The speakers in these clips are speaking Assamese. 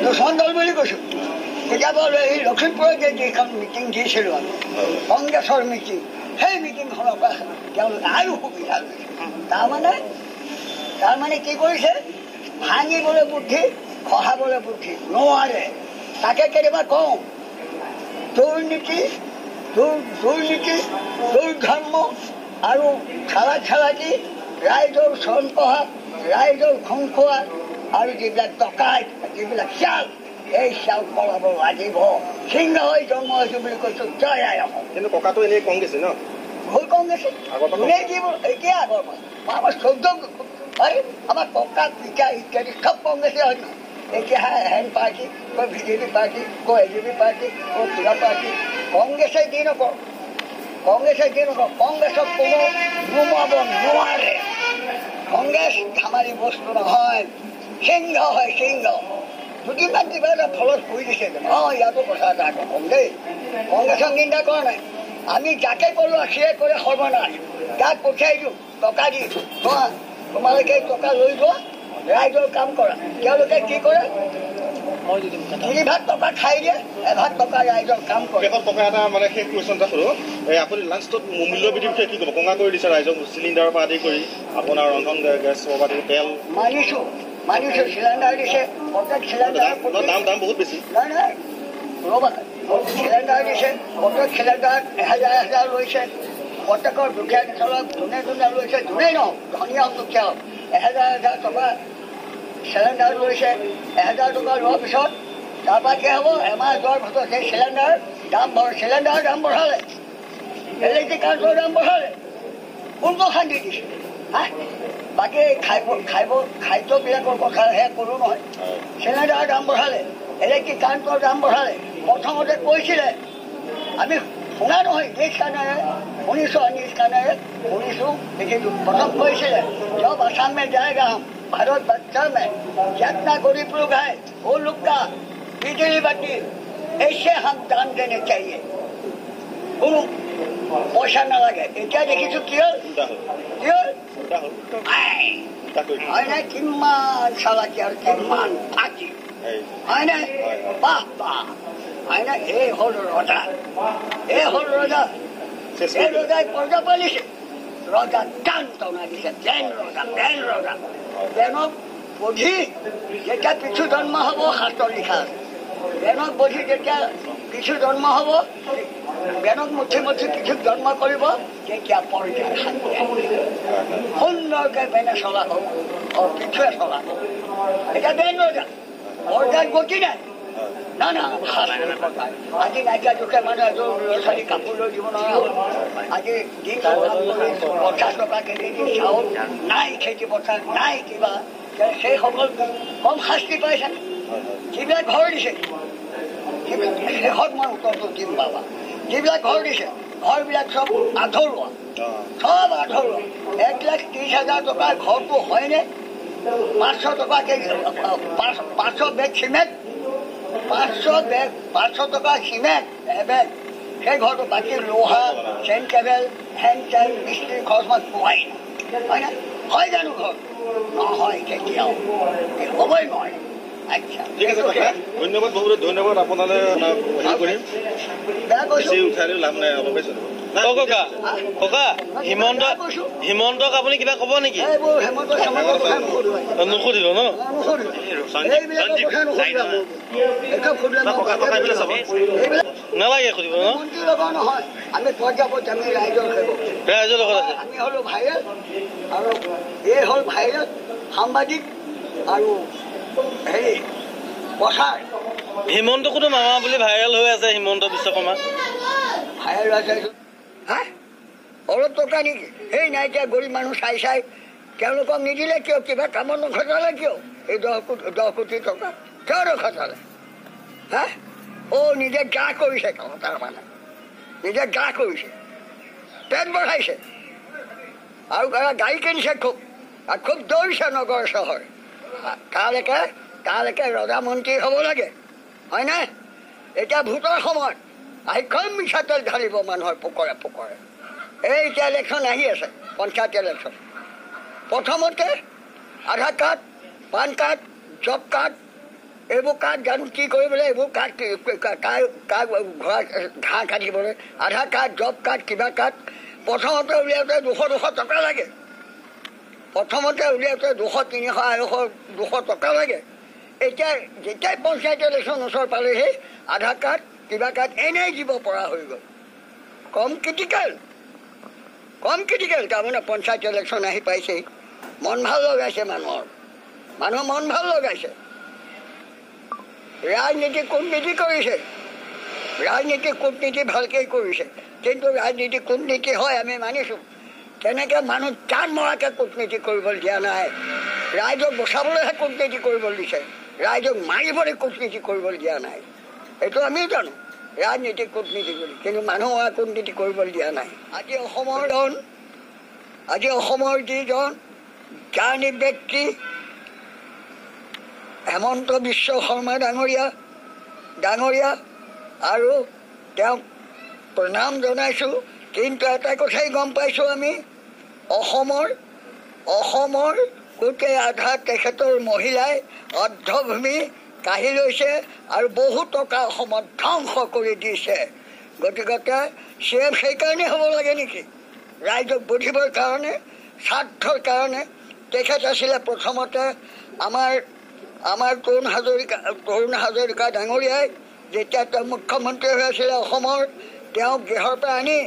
দুশ্মন দল বুলি কৈছোঁ কেতিয়াবা এই লখিমপুৰত যে যিখন মিটিং দিছিলোঁ আমি কংগ্ৰেছৰ মিটিং সেই মিটিংখনৰ পৰা তেওঁলোকে আৰু সুবিধা লৈছে তাৰমানে কি কৰিছে ভাঙিবলৈ বুদ্ধি খহাবলৈ বুদ্ধি নোৱাৰে তাকে কেতিয়াবা কওঁ দুৰ্নীতি দুৰ্ধৰ্ম আৰু চালাকি ৰাইজৰ চৰণ পঢ়া ৰাইজৰ ঘোং খোৱা আৰু যিবিলাক ডকাইত যিবিলাক চাল এই চাল পলাব লাগিব সিংহ হৈ জন্ম হৈছোঁ বুলি কৈছোঁ জয় আই অসম। কিন্তু ককাটো এনেই কংগ্ৰেছে ন ভুল কংগ্ৰেছে যোনে কি এতিয়া আগৰ পৰা আমাৰ 14 আমাৰ ককা পিতা ইত্যাদি চব কংগ্ৰেছে হয় নহয় এতিয়া হেন পাৰ্টি কৈ বিজেপি পাৰ্টি কৈ এজিপি পাৰ্টি কৈ কিবা পাৰ্টি কংগ্ৰেছে কি নকওঁ কংগ্ৰেছক কোনো নুমাব নোৱাৰে কংগ্ৰেছ ধেমালি বস্তু নহয় সিংহ হয় সিংহ দুদিনমান কিবা এটা ফলত কৰি দিছে ইয়াতো কথা এটা আকৌ কম দেই কংগ্ৰেছক নিন্দা কৰা নাই আমি যাকে ক'লো সিয়ে কৰে সৰ্বনাশ তাক পঠিয়াই দিওঁ টকা দি তোমালোকে টকা লৈ যোৱা ৰাইজৰ কাম কৰা তেওঁলোকে কি কৰে 3 ভাগ টকা খাই দিয়ে 1 ভাগ টকা ৰাইজৰ কাম কৰে টকা এটা মানে শেষ কুৱেশ্যন এটা কৰোঁ আপুনি লাষ্টত মূল্য বৃদ্ধিৰ বিষয়ে কি ক'ব কঙা কৰি দিছে ৰাইজক চিলিণ্ডাৰৰ পৰা আদি কৰি আপোনাৰ ৰন্ধন গেছৰ পৰা আদি তেল মানিছোঁ চিলিণ্ডাৰ দিছে প্ৰত্যেক চিলিণ্ডাৰ দাম বহুত বেছি নাই ৰ'বা চিলিণ্ডাৰ দিছে প্ৰত্যেক চিলিণ্ডাৰ 1000 লৈছে প্ৰত্যেকৰ দুখীয়া নিচলক যোনে লৈছে যোনেই নহওক ধনীয়া হওক দুখীয়া হওক 1000 টকা চিলিণ্ডাৰ লৈছে 1000 টকা লোৱাৰ পিছত তাৰপৰা কি হ'ব এমাহ যোৱাৰ পিছত সেই চিলিণ্ডাৰ দাম বঢ়ালে ইলেক্ট্ৰিক কাৰ্ডৰ দাম বঢ়ালে কোনটো শান্তি দিছে বাকী খাদ্যবিলাকৰ কথা সেয়া ক'লোঁ নহয় চিলিণ্ডাৰৰ দাম বঢ়ালে ইলেক্ট্ৰিক কাৰেণ্টৰ দাম বঢ়ালে প্ৰথমতে কৈছিলে আমি শুনা নহয় নিজ কাণেৰে শুনিছোঁ দেখিছোঁ প্ৰথম কৈছিলে जब असम में जाएगा हम भारत बच्चा में जितना गरीब लोग है वो लोग का बिजली बत्ती ऐसे हम दान देने चाहिए কোনো পয়সা নালাগে এতিয়া দেখিছোঁ কি হ'ল হয় নাই কিমান চালাকি আৰু কিমান ফাঁকি হয় নাই বাহ হয় নাই এই হ'ল ৰজা এই ৰজাই প্ৰজা পালিছে ৰজা দান্তনা দিছে প্লেন ৰজা প্লেনক বধি যেতিয়া পিছু জন্ম হ'ব শাস্ত্ৰত লিখা আছে প্লেনক বধি যেতিয়া পিছু জন্ম হ'ব বেনক মুঠি পিছুক জন্ম কৰিব তেতিয়া পৰ্যায় শান্তি সুন্দৰকৈ বেনে চলাব পিছুৱে চলাব এতিয়া বেন ৰজা পৰ্যায়ত গতি নাই না আজি নাইকিয়া দুখীয়া মানুহ এজন ল'ৰা ছোৱালী কাপোৰ লৈ দিব নোৱাৰা হ'ল আজি দিন 50 টকা কেজি দি চাউল নাই খেতি পথাৰ নাই কিবা সেইসকল কম শাস্তি পাইছে যিবিলাক ঘৰ দিছে শেষত মই উত্তৰটো দিম বাবা যিবিলাক ঘৰ দিছে ঘৰবিলাক চব আধৰুৱা 1,30,000 টকাৰ ঘৰটো হয়নে 500 টকা কেজি 500 বেগ চিমেণ্ট 500 টকা চিমেণ্ট এবেগ সেই ঘৰটো বাকী লোহা চেইন কেবেল হেণ্ড চেইন মিস্ত্ৰী খৰচ মই পোৱাই হয় না হয় জানো ঘৰ নহয় কেতিয়াও হ'বই নোৱাৰে আচ্ছা ঠিক আছে ধন্যবাদ বহুত ধন্যবাদ আপোনালৈ বেয়া কৈছোঁ উঠাই লাভ নাই অলপেই চলিব ককা হিমন্তক আপুনি কিবা ক'ব নেকি নুসুধিব ন নালাগে সুধিব ন নহয় আমি পৰ্যাপত আমি ৰাইজৰ লগত আছে আমি হ'লো ভাইৰেল আৰু এই হ'ল ভাইৰেল সাংবাদিক আৰু হেৰি প্ৰচাৰ হিমন্তকোতো মামা বুলি ভাইৰেল হৈ আছে হিমন্ত বিশ্ব শৰ্মা ভাইৰেল আছে অলপ টকা নেকি সেই নাইকিয়া গৰীব মানুহ চাই তেওঁলোকক নিদিলে কিয় কিবা কামত নখটালে কিয় এই 10 কোটি টকা কিয় নখটালে নিজে গা কৰিছে তাৰমানে নিজে গা কৰিছে পেট বঢ়াইছে আৰু গাড়ী কিনিছে খুব দৌৰিছে নগৰ চহৰ তালৈকে ৰজা মন্ত্ৰী হ'ব লাগে হয় নাই এতিয়া ভোটৰ সময়ত আহি কম মিছা তেল ঢালিব মানুহৰ পোকৰে এই এতিয়া ইলেকশ্যন আহি আছে পঞ্চায়ত ইলেকশ্যন প্ৰথমতে Aadhaar card PAN card job card এইবোৰ কাঠ জানো কি কৰিবলৈ, এইবোৰ কাঠ ঘাঁহ কাটিবলৈ, আধাৰ কাৰ্ড, জব কাৰ্ড, কিবা কাৰ্ড। প্ৰথমতে উলিয়াওঁতে 200 টকা লাগে। প্ৰথমতে উলিয়াওঁতে 200, 300, 250, 200 টকা লাগে। এতিয়া যেতিয়াই পঞ্চায়ত ইলেকশ্যন ওচৰ পালেহি আধাৰ কাৰ্ড, কিবা কাৰ্ড এনেই দিব পৰা হৈ গ'ল। কম ক্ৰিটিকেল তাৰমানে পঞ্চায়ত ইলেকশ্যন আহি পাইছেহি। মন ভাল লগাইছে মানুহৰ মন ভাল লগাইছে। ৰাজনীতি কূটনীতি কৰিছে, ৰাজনীতি কূটনীতি ভালকৈ কৰিছে, কিন্তু ৰাজনীতি কূটনীতি হয় আমি মানিছোঁ। তেনেকৈ মানুহ জান মৰাকৈ কূটনীতি কৰিবলৈ দিয়া নাই। ৰাইজক বচাবলৈহে কূটনীতি কৰিবলৈ দিছে, ৰাইজক মাৰিবলৈ কূটনীতি কৰিবলৈ দিয়া নাই। এইটো আমি জানো ৰাজনীতি কূটনীতি বুলি, কিন্তু মানুহ মৰা কূটনীতি কৰিবলৈ দিয়া নাই। আজি অসমৰ যিজন জ্ঞানী ব্যক্তি হেমন্ত বিশ্ব শৰ্মা ডাঙৰীয়া আৰু তেওঁক প্ৰণাম জনাইছোঁ। কিন্তু এটা কথাই গম পাইছোঁ আমি, অসমৰ গোটেই আধা তেখেতৰ মহিলাই অৰ্ধভূমি কাঢ়ি লৈছে আৰু বহু টকা অসমত ধ্বংস কৰি দিছে। গতিকে CM সেইকাৰণে হ'ব লাগে নেকি? ৰাইজক বুজিবৰ কাৰণে, স্বাৰ্থৰ কাৰণে। তেখেত আছিলে প্ৰথমতে আমাৰ তৰুণ হাজৰিকা ডাঙৰীয়াই, যেতিয়া তেওঁ মুখ্যমন্ত্ৰী হৈ আছিলে অসমৰ, তেওঁক গৃহৰ পৰা আনি,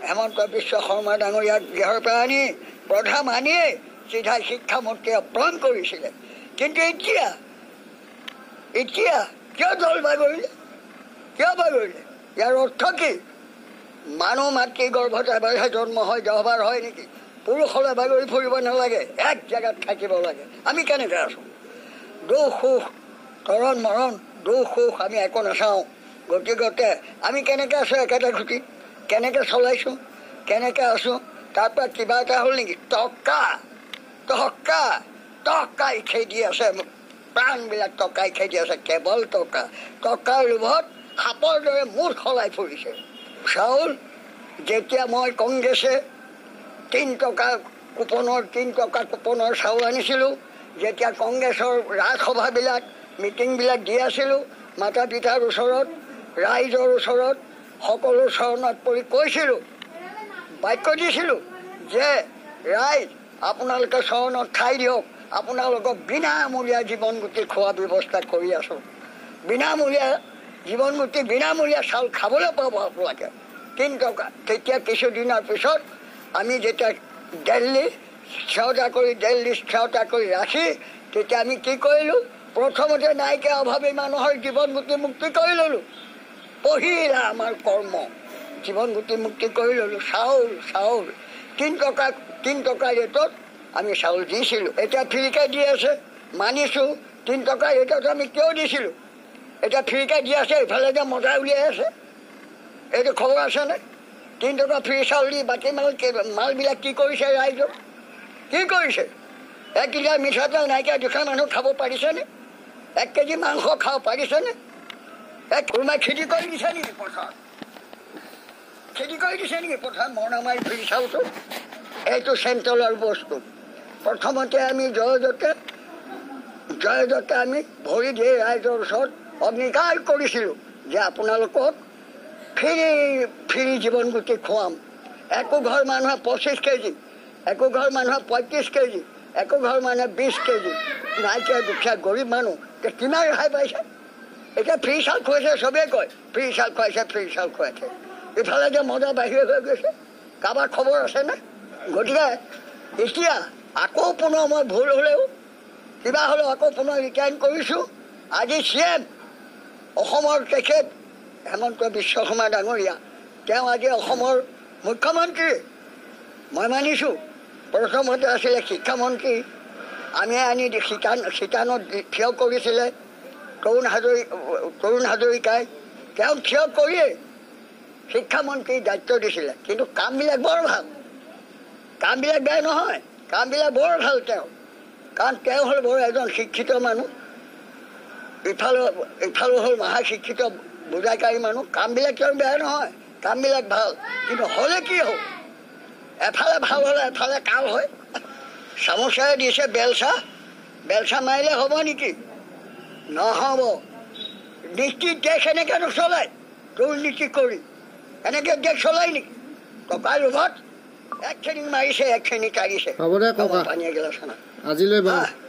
হেমন্ত বিশ্ব শৰ্মা ডাঙৰীয়াক গৃহৰ পৰা আনি প্ৰধান আনিয়ে চিধা শিক্ষামন্ত্ৰীয়ে প্ৰণাম কৰিছিলে। কিন্তু এতিয়া কিয় দল বাগৰিলে? ইয়াৰ অৰ্থ কি? মানুহ মাতৃ গৰ্ভত এবাৰহে জন্ম হয়, 10 বাৰ হয় নেকি? পুৰুষলৈ বাগৰি ফুৰিব নালাগে, এক জেগাত থাকিব লাগে। আমি কেনেকৈ আছোঁ? দুখ সুখ, তৰণ মৰণ, দুখ সুখ আমি একো নাচাওঁ। গতিকে আমি কেনেকৈ আছোঁ? একেটা খুঁটিত কেনেকৈ চলাইছোঁ, কেনেকৈ আছোঁ? তাৰপৰা কিবা এটা হ'ল নেকি? টকাই খেদি আছে, প্ৰাণবিলাক টকাই খেদি আছে, কেৱল টকাৰ লোভত সাপৰ দৰে মূৰ সলাই ফুৰিছে। চাউল যেতিয়া মই কংগ্ৰেছে 3 টকা কুপনৰ চাউল আনিছিলোঁ, যেতিয়া কংগ্ৰেছৰ ৰাজসভাবিলাক মিটিংবিলাক দি আছিলোঁ, মাতা পিতাৰ ওচৰত, ৰাইজৰ ওচৰত, সকলো চৰণত পৰি কৈছিলোঁ, বাক্য দিছিলোঁ যে ৰাইজ আপোনালোকে চৰণত ঠাই দিয়ক, আপোনালোকক বিনামূলীয়া জীৱনগুটি খোৱা ব্যৱস্থা কৰি আছোঁ। বিনামূলীয়া জীৱনগুটি, বিনামূলীয়া চাউল খাবলৈ পাব আপোনালোকে 3 টকা। তেতিয়া কিছুদিনৰ পিছত আমি যেতিয়া দিল্লী সেৱতা কৰি ৰাখি, তেতিয়া আমি কি কৰিলোঁ? প্ৰথমতে নাইকিয়া অভাৱী মানুহৰ জীৱনগুটি মুক্তি কৰি ল'লোঁ। পহিলা আমাৰ কৰ্ম, জীৱনগুটি মুক্তি কৰি ল'লোঁ। চাউল 3 টকা ৰেটত আমি চাউল দিছিলোঁ। এতিয়া ফ্ৰীকৈ দি আছে, মানিছোঁ। 3 টকা ৰেটত আমি কিয় দিছিলোঁ? এতিয়া ফ্ৰীকৈ দি আছে, ইফালে যে মজা উলিয়াই আছে। এইটো খবৰ আছেনে? 3 টকা ফ্ৰী চাউল দি বাকী মালবিলাক কি কৰিছে? ৰাইজক কি কৰিছে? 1 লিটাৰ মিঠাতেল নাইকিয়া দুখীয়া মানুহ খাব পাৰিছেনে? 1 কেজি মাংস খাব পাৰিছেনে? কোনোবাই খেতি কৰি দিছে নেকি? পথাৰ মৰণা মাৰি ফ্ৰী চাউলটো? এইটো চেণ্ট্ৰেলৰ বস্তু। প্ৰথমতে আমি জয়দত্তে আমি ভৰি দিয়ে ৰাইজৰ ওচৰত অংগীকাৰ কৰিছিলোঁ যে আপোনালোকক ফ্ৰী জীৱনগুটি খুৱাম। একো ঘৰ মানুহে 25 কেজি, একো ঘৰ মানুহে 35 কেজি, একো ঘৰ মানুহে 20 কেজি। নাইকিয়া দুখীয়া গৰীব মানুহ কিমান ৰেহাই পাইছে? এতিয়া ফ্ৰী চাউল খুৱাইছে, চবেই কয় ফ্ৰী চাউল খুৱাইছে। ইফালে যে মজা বাহিৰ হৈ গৈছে, কাৰোবাৰ খবৰ আছেনে? গতিকে এতিয়া আকৌ পুনৰ মই ভুল হ'লেও কিবা হ'লেও আকৌ পুনৰ ৰিটাৰ্ণ কৰিছোঁ। আজি CM অসমৰ তেখেত হেমন্ত বিশ্ব শৰ্মা ডাঙৰীয়া, তেওঁ আজি অসমৰ মুখ্যমন্ত্ৰী। মই মানিছোঁ প্ৰথমতে আছিলে শিক্ষামন্ত্ৰী, আমি আনি শিতানত থিয় কৰিছিলে তৰুণ হাজৰিকাই। তেওঁ থিয় কৰিয়ে শিক্ষামন্ত্ৰীৰ দায়িত্ব দিছিলে। কিন্তু কামবিলাক বৰ ভাল, কামবিলাক বেয়া নহয়, কামবিলাক বৰ ভাল তেওঁ। কাৰণ তেওঁ হ'ল বৰ এজন শিক্ষিত মানুহ, ইফালো হ'ল মহাশিক্ষিত বুজাইকাৰী মানুহ। কামবিলাক তেওঁৰ বেয়া নহয়, কামবিলাক ভাল। কিন্তু হ'লে কি হ'ল? এফালে ভাল হ'লে এফালে কাল হয়। চামুচাৰে দিছে বেলচা মাৰিলে হ'ব নেকি? নহ'ব নীতি দেশ এনেকৈ নচলে দুৰ্নীতি কৰি এনেকৈ দেশ চলাই নেকি টকাৰ লোভত এক শ্ৰেণীক মাৰিছে এক শ্ৰেণীক কাঢ়িছে হ'ব দে ককা পানী এগিলাচ খানা আজিলৈ বাৰু